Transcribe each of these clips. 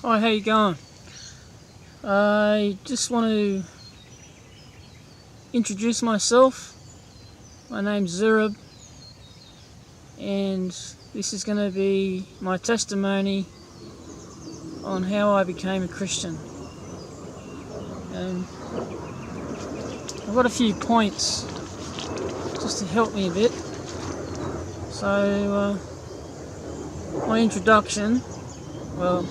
Hi, how you going? I just want to introduce myself. My name's Zurab, and this is going to be my testimony on how I became a Christian. I've got a few points just to help me a bit. So, my introduction, well,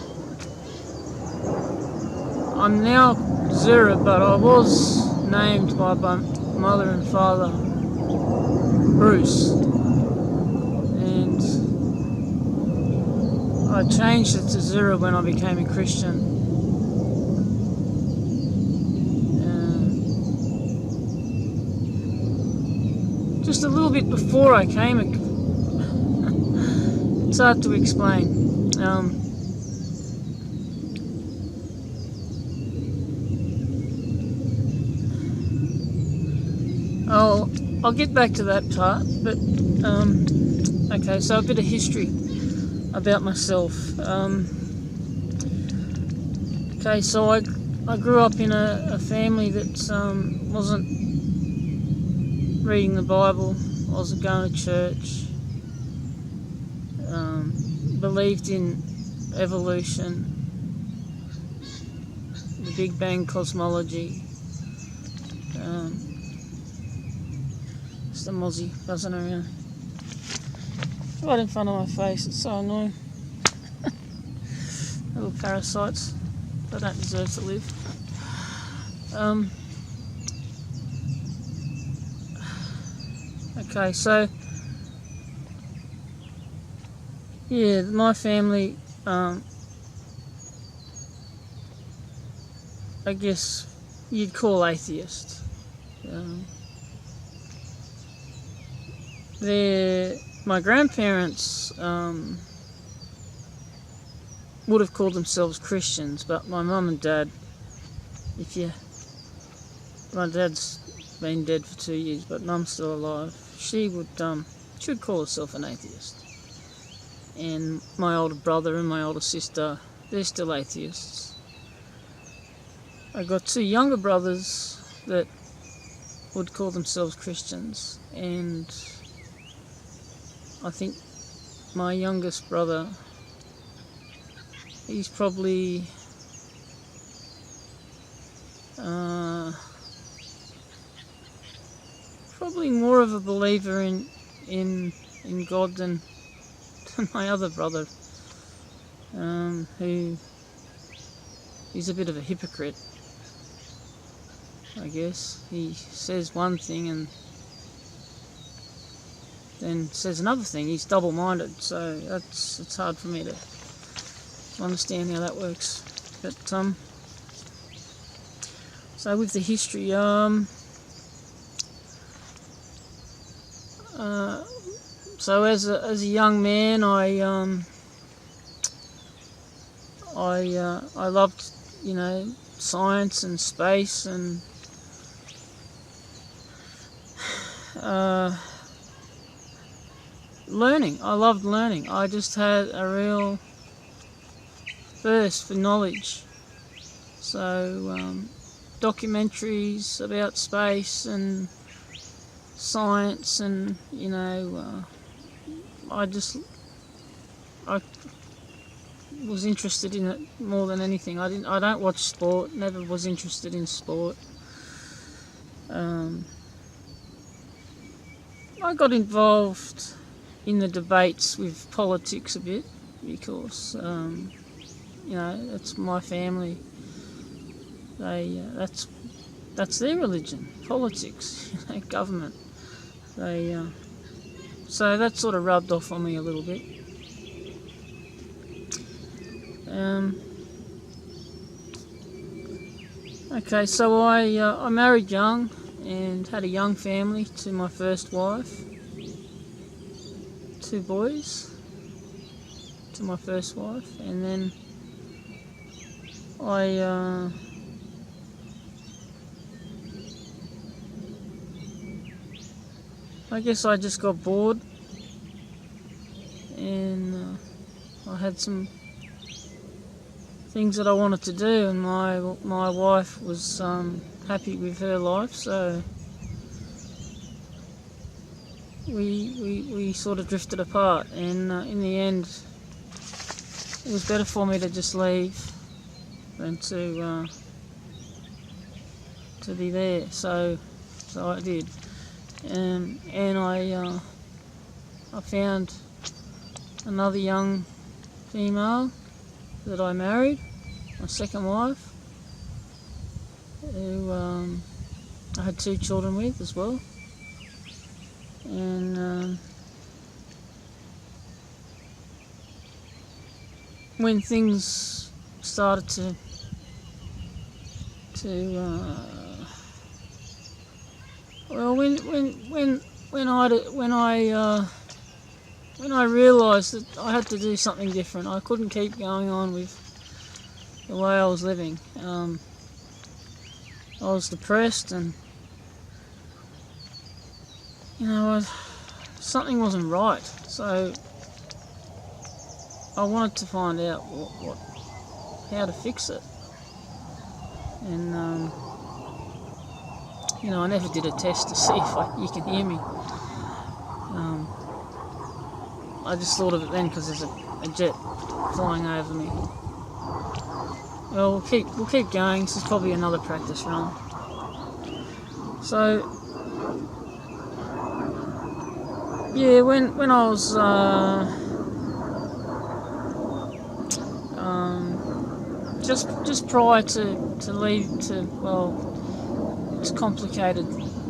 I'm now Zurab, but I was named by my mother and father Bruce, and I changed it to Zurab when I became a Christian. Just a little bit before I came, it's hard to explain. I'll get back to that part, but okay, so a bit of history about myself. Okay, so I grew up in a family that wasn't reading the Bible, wasn't going to church, believed in evolution, the Big Bang cosmology. Just a mozzie buzzing around right in front of my face. It's so annoying. Little parasites. They don't deserve to live. Okay, so yeah, my family, I guess you'd call atheist. My grandparents would have called themselves Christians, but my mum and dad, my dad's been dead for 2 years, but mum's still alive. She would call herself an atheist. And my older brother and my older sister, they're still atheists. I got two younger brothers that would call themselves Christians, and I think my youngest brother, he's probably more of a believer in God than my other brother, who he's a bit of a hypocrite, I guess. He says one thing and then says another thing. He's double-minded, so it's hard for me to understand how that works. But so with the history, so as a young man, I loved, science and space and learning. I loved learning. I just had a real thirst for knowledge. So documentaries about space and science, and I was interested in it more than anything. I don't watch sport. Never was interested in sport. I got involved in the debates with politics a bit because that's my family. That's their religion, politics, government. So that sort of rubbed off on me a little bit. Okay, so I married young and had a young family to my first wife. 2 boys to my first wife, and then I guess I just got bored, and I had some things that I wanted to do, and my wife was happy with her life, so we sort of drifted apart, and in the end it was better for me to just leave than to be there. So I did, and I found another young female that I married, my second wife, who I had 2 children with as well. And when things started to when I realised that I had to do something different, I couldn't keep going on with the way I was living. I was depressed, and something wasn't right. So I wanted to find out how to fix it. And I never did a test to see if you can hear me. I just thought of it then because there's a jet flying over me. Well, we'll keep going. This is probably another practice run. So yeah, when I was just prior to leave it's complicated.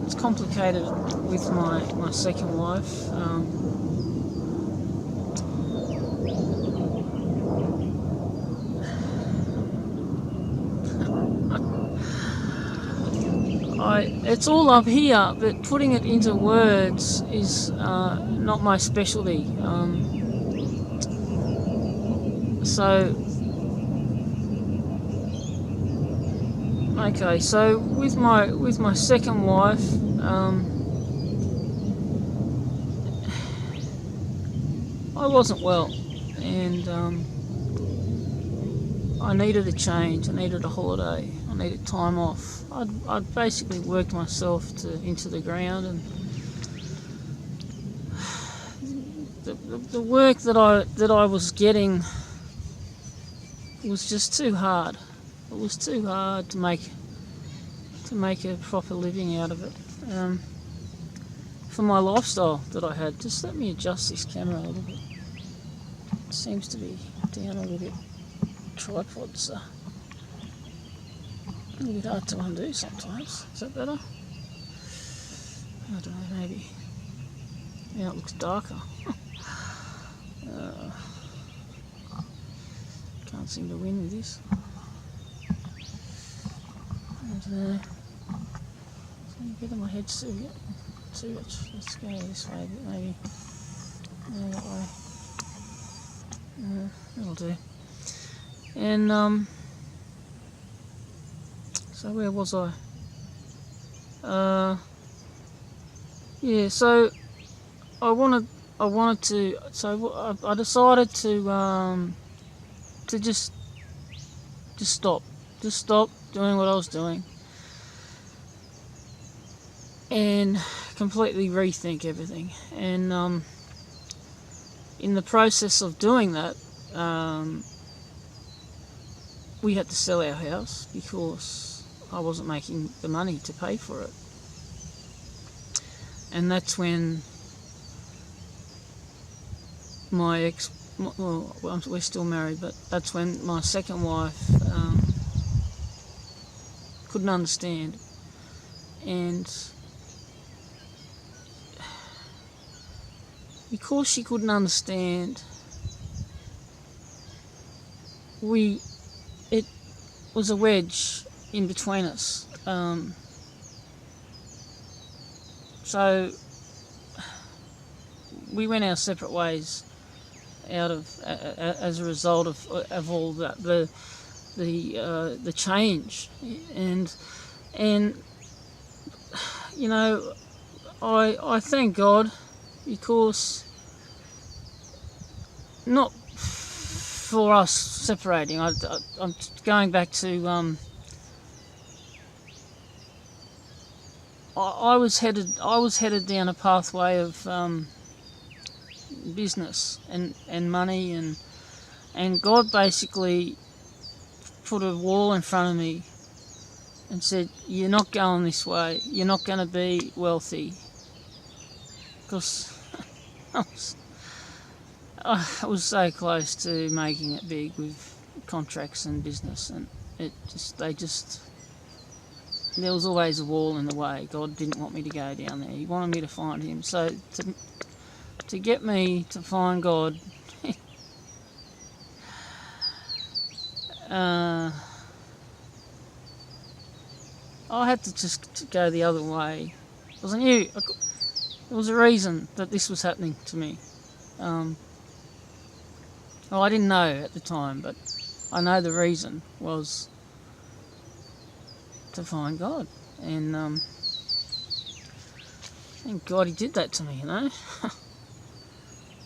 It's complicated with my second wife. It's all up here, but putting it into words is not my specialty. So with my second wife, I wasn't well, and I needed a change. I needed a holiday. I needed time off. I'd basically worked myself into the ground, and the work that I was getting was just too hard. It was too hard to make a proper living out of it. For my lifestyle that I had. Just let me adjust this camera a little bit. It seems to be down a little bit. Tripod's a little bit hard to undo sometimes. Is that better? I don't know, maybe. Now it looks darker. Can't seem to win with this. I don't know. So a bit of my head's too much. Let's go this way a bit, maybe. No, that way. That'll do. And so where was I? Yeah. So I wanted to. So I decided to just stop doing what I was doing, and completely rethink everything. And in the process of doing that, we had to sell our house because I wasn't making the money to pay for it. And that's when we're still married, but that's when my second wife couldn't understand. And because she couldn't understand, it was a wedge in between us. So we went our separate ways as a result of all that, the change, and I thank God, because not before us separating, I'm going back to I was headed down a pathway of business and money, and God basically put a wall in front of me and said, "You're not going this way. You're not going to be wealthy." Because I was so close to making it big with contracts and business, and there was always a wall in the way. God didn't want me to go down there. He wanted me to find Him. So to get me to find God, I had to just go the other way, because I knew there was a reason that this was happening to me. Well, I didn't know at the time, but I know the reason was to find God, and thank God He did that to me,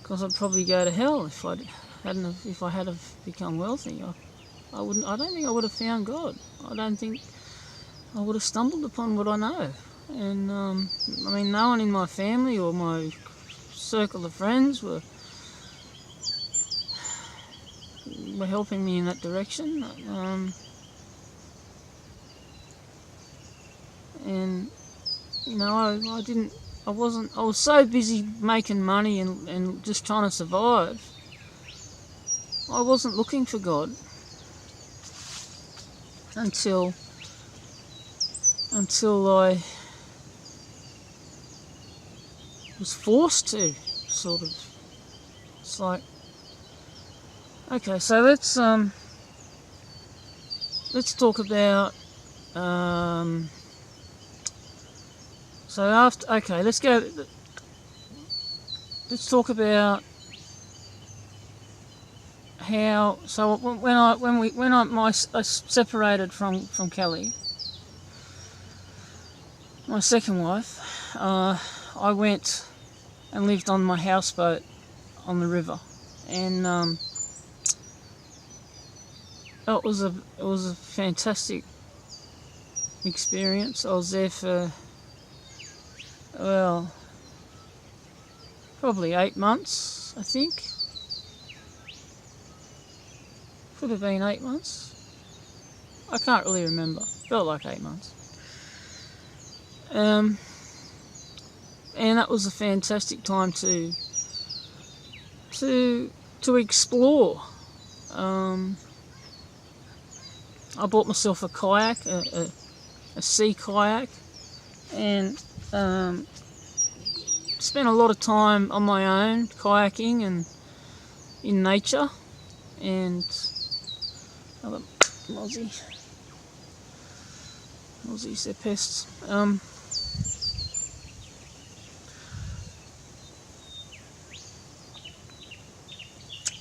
because I'd probably go to hell if I had have become wealthy. I don't think I would have found God. I don't think I would have stumbled upon what I know. And I mean, no one in my family or my circle of friends were helping me in that direction. And I was so busy making money and just trying to survive. I wasn't looking for God until I was forced to, sort of. It's like, okay, so let's talk about let's talk about how. So I separated from Kelly, my second wife. I went and lived on my houseboat on the river, and it was a fantastic experience. I was there for, well, probably 8 months, I think. Could have been 8 months. I can't really remember. Felt like 8 months. And that was a fantastic time to explore. I bought myself a kayak, a sea kayak, and spent a lot of time on my own kayaking and in nature. And another Aussies, they're pests.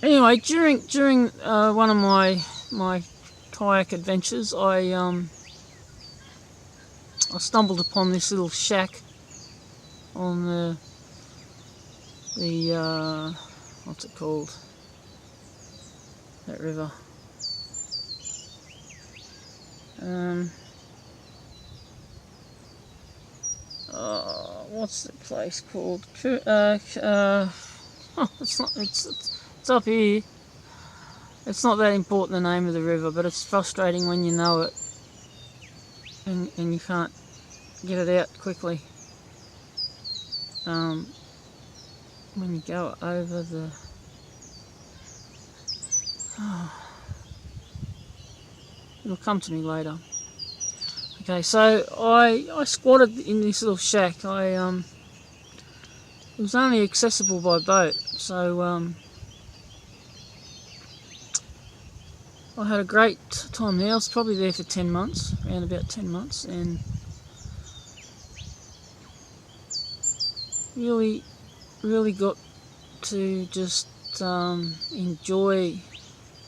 Anyway, during one of my kayak adventures, I stumbled upon this little shack on the what's it called? That river. What's the place called? It's up here. It's not that important, the name of the river, but it's frustrating when you know it and you can't get it out quickly. When you go over the... it'll come to me later. Okay, so I squatted in this little shack. It was only accessible by boat, so I had a great time there. I was probably there for 10 months, around about 10 months, and really got to just enjoy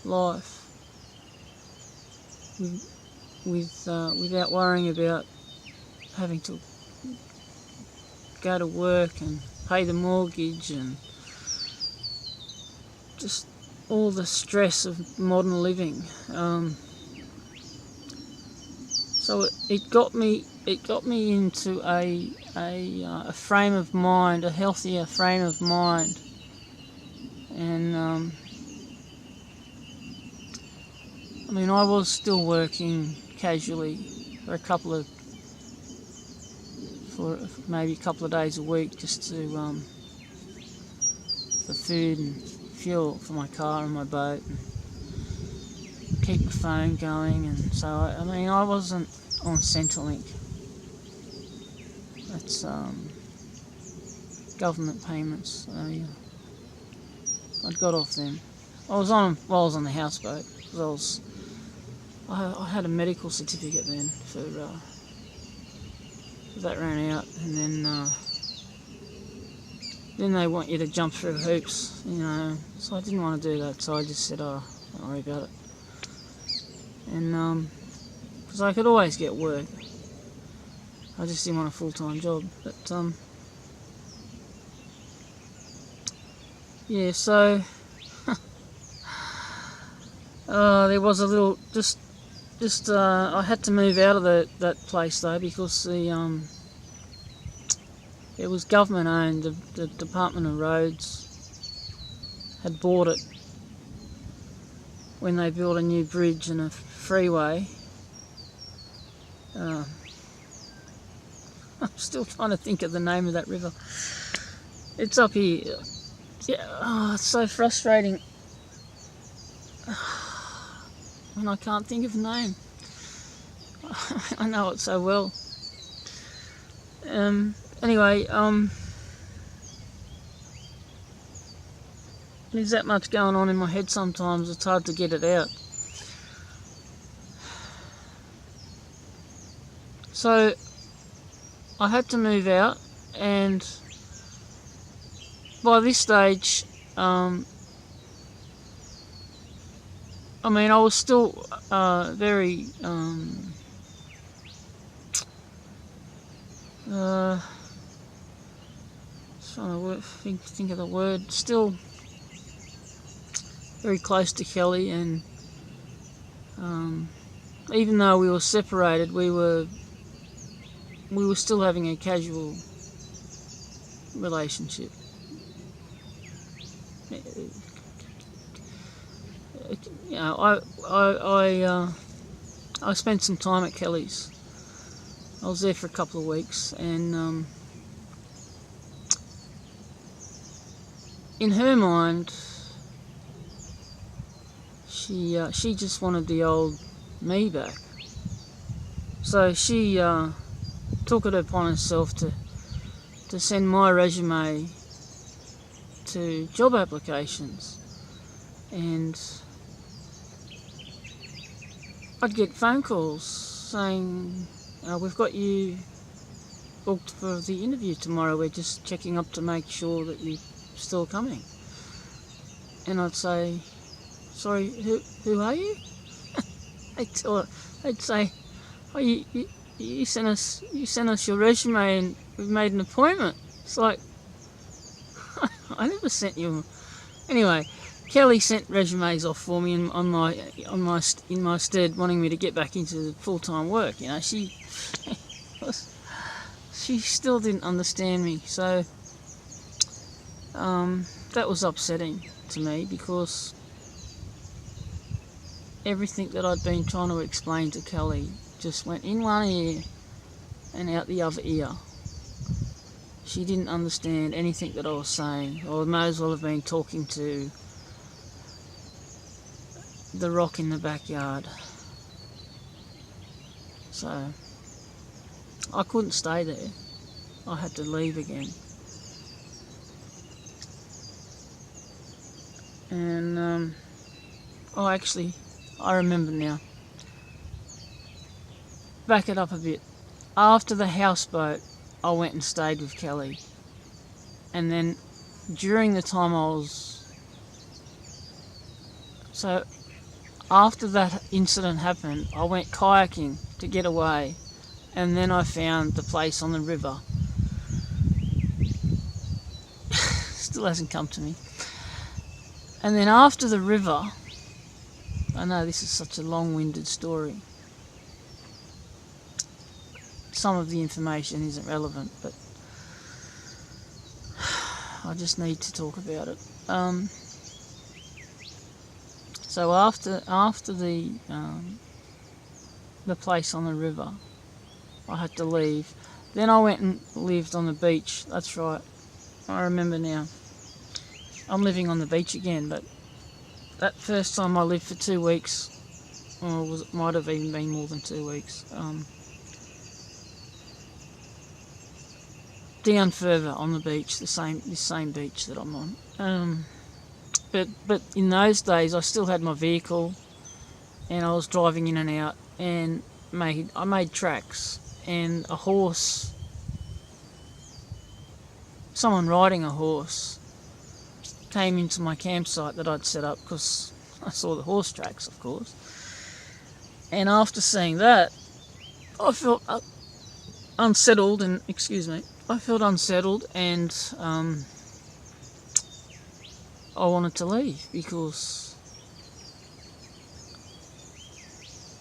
life without worrying about having to go to work and pay the mortgage and just all the stress of modern living. So it got me into a frame of mind, a healthier frame of mind, and I mean, I was still working casually for maybe a couple of days a week, just to for food and fuel for my car and my boat, and keep the phone going. And so I mean, I wasn't on Centrelink. That's government payments. I'd got off them. I was on the houseboat, because I had a medical certificate then for that ran out, and then they want you to jump through hoops, so I didn't want to do that, so I just said, oh, don't worry about it. And because I could always get work, I just didn't want a full-time job. But yeah, so there was a little I had to move out of that place though, because it was government owned. The Department of Roads had bought it when they built a new bridge and a freeway. I'm still trying to think of the name of that river. It's up here. Yeah, it's so frustrating. And I can't think of the name. I know it so well. Anyway, there's that much going on in my head sometimes, it's hard to get it out. So I had to move out, and by this stage, I mean, I was still very trying to think of the word. Still very close to Kelly, and even though we were separated, we were still having a casual relationship. I spent some time at Kelly's. I was there for a couple of weeks, and in her mind, she just wanted the old me back. So she took it upon herself to send my resume to job applications, and I'd get phone calls saying, we've got you booked for the interview tomorrow, we're just checking up to make sure that you're still coming. And I'd say, sorry, who are you? They'd say, oh, you sent us your resume and we've made an appointment. It's like, I never sent you. Anyway, Kelly sent resumes off for me in my stead, wanting me to get back into full-time work. She still didn't understand me, so that was upsetting to me, because everything that I'd been trying to explain to Kelly just went in one ear and out the other ear. She didn't understand anything that I was saying, or I may as well have been talking to the rock in the backyard. So I couldn't stay there. I had to leave again. And I remember now. Back it up a bit. After the houseboat, I went and stayed with Kelly, and then during the time so after that incident happened, I went kayaking to get away, and then I found the place on the river. Still hasn't come to me. And then after the river, I know this is such a long-winded story. Some of the information isn't relevant, but I just need to talk about it. So after the place on the river, I had to leave. Then I went and lived on the beach. That's right. I remember now. I'm living on the beach again, but that first time I lived for 2 weeks, or it might have even been more than 2 weeks. Down further on the beach, this same beach that I'm on. But in those days, I still had my vehicle, and I was driving in and out, and I made tracks, and a horse, someone riding a horse, came into my campsite that I'd set up because I saw the horse tracks, of course. And after seeing that, I felt unsettled, and I felt unsettled, and I wanted to leave because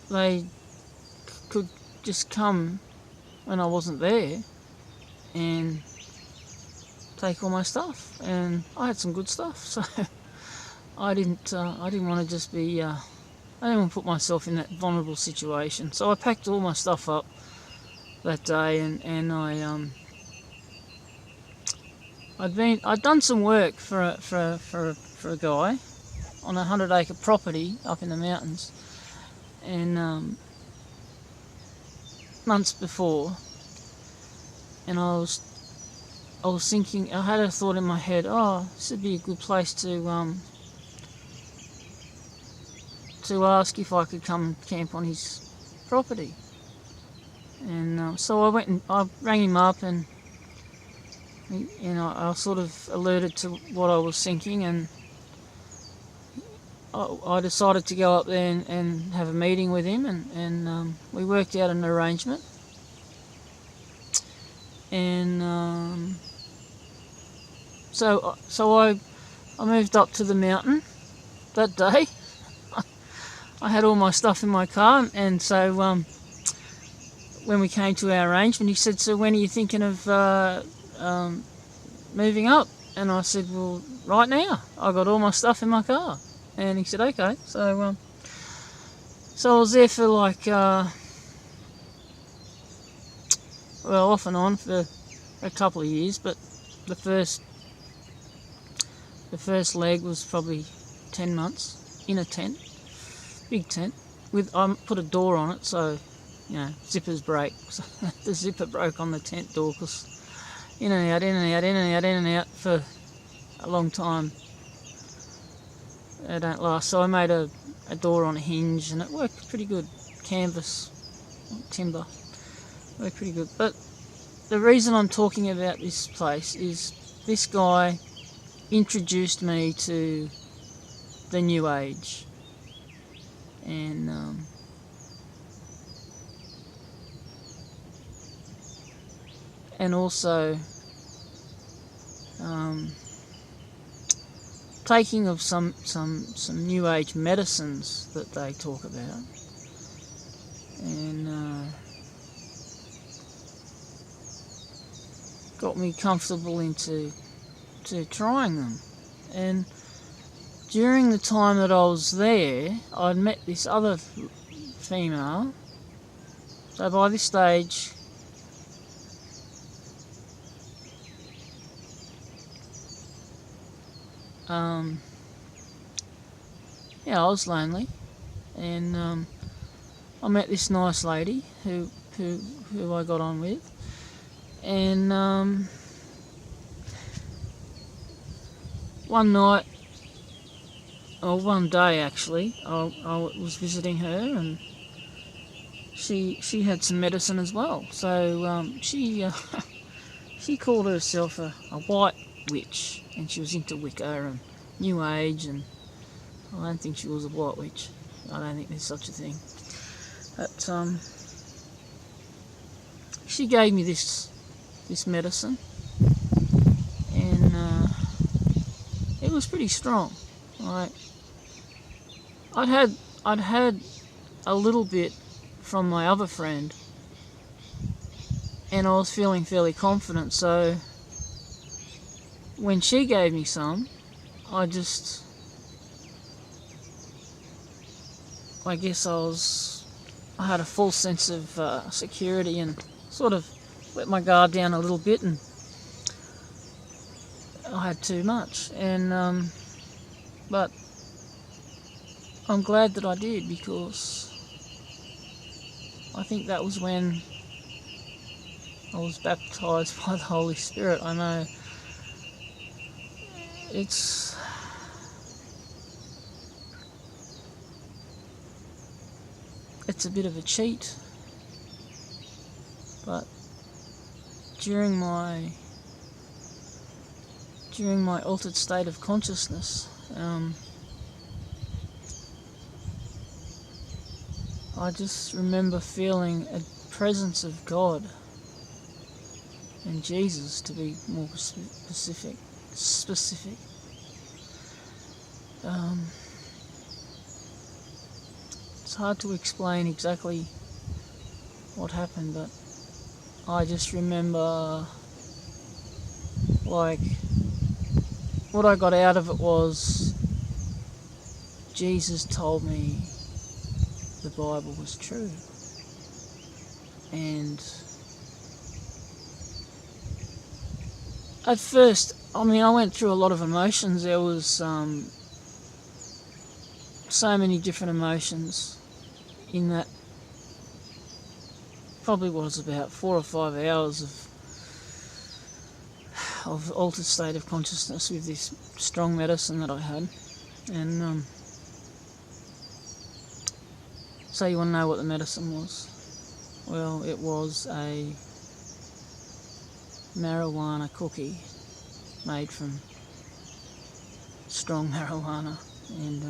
they could just come when I wasn't there and take all my stuff, and I had some good stuff, so I didn't want to just be I didn't want to put myself in that vulnerable situation. So I packed all my stuff up that day, and I'd done some work for a guy on a 100-acre property up in the mountains, and months before, and I was thinking, I had a thought in my head, this would be a good place to ask if I could come and camp on his property. And so I went and I rang him up, and I sort of alerted to what I was thinking, and I decided to go up there and have a meeting with him, and we worked out an arrangement. And so I moved up to the mountain that day. I had all my stuff in my car, and so when we came to our arrangement, he said, "So when are you thinking of moving up?" And I said, "Well, right now. I got all my stuff in my car." And he said, "Okay." So I was there for like off and on for a couple of years, but the first leg was probably 10 months in a tent, big tent. I put a door on it, so zippers break. So the zipper broke on the tent door because in and out for a long time. They don't last. So I made a door on a hinge, and it worked pretty good. Canvas, timber, worked pretty good. But the reason I'm talking about this place is this guy introduced me to the New Age, and also taking of some New Age medicines that they talk about, and got me comfortable into trying them. And during the time that I was there, I'd met this other female. So by this stage, I was lonely, and I met this nice lady who I got on with, and one night, or one day actually, I was visiting her, and she had some medicine as well. So she called herself a white witch, and she was into Wicca and New Age, and I don't think she was a white witch. I don't think there's such a thing. But she gave me this medicine, and it was pretty strong. I'd had a little bit from my other friend, and I was feeling fairly confident, so when she gave me some, I guess I had a full sense of security and sort of let my guard down a little bit, and I had too much. And but I'm glad that I did, because I think that was when I was baptized by the Holy Spirit. I know it's a bit of a cheat, but during my altered state of consciousness, I just remember feeling a presence of God and Jesus, to be more specific. It's hard to explain exactly what happened, but I just remember, like, what I got out of it was Jesus told me the Bible was true. And at first, I went through a lot of emotions. There was so many different emotions in that. Probably was about 4 or 5 hours of altered state of consciousness with this strong medicine that I had. And so you want to know what the medicine was? Well, it was a marijuana cookie made from strong marijuana, and